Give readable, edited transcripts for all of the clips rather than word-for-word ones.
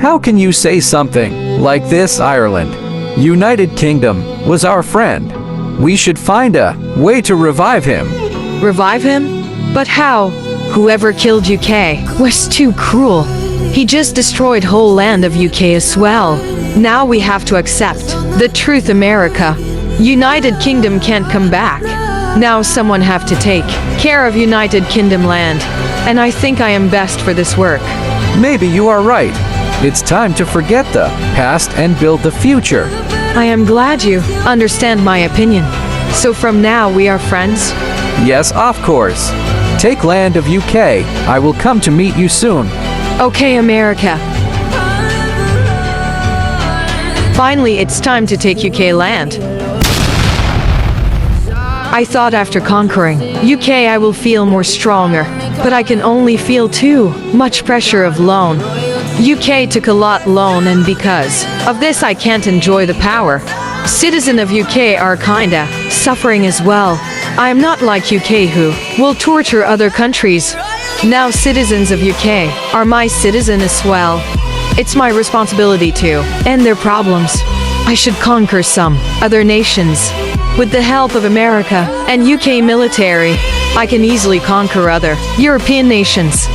How can you say something like this, Ireland? United Kingdom was our friend. We should find a way to revive him. Revive him? But how? Whoever killed UK was too cruel. He just destroyed whole land of UK as well. Now we have to accept the truth, America. United Kingdom can't come back. Now someone have to take care of United Kingdom land. And I think I am best for this work. Maybe you are right. It's time to forget the past and build the future. I am glad you understand my opinion. So from now we are friends? Yes, of course. Take land of UK. I will come to meet you soon. Okay, America. Finally, it's time to take UK land. I thought after conquering UK I will feel more stronger, but I can only feel too much pressure of loan. UK took a lot loan, and because of this I can't enjoy the power. Citizens of UK are kinda suffering as well. I am not like UK who will torture other countries. Now citizens of UK are my citizen as well. It's my responsibility to end their problems. I should conquer some other nations. With the help of America and UK military, I can easily conquer other European nations.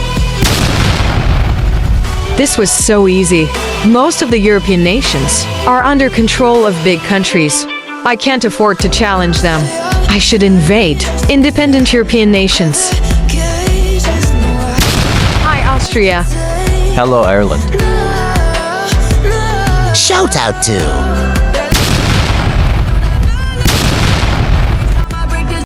This was so easy. Most of the European nations are under control of big countries. I can't afford to challenge them. I should invade independent European nations. Hi, Austria. Hello, Ireland. Shout out to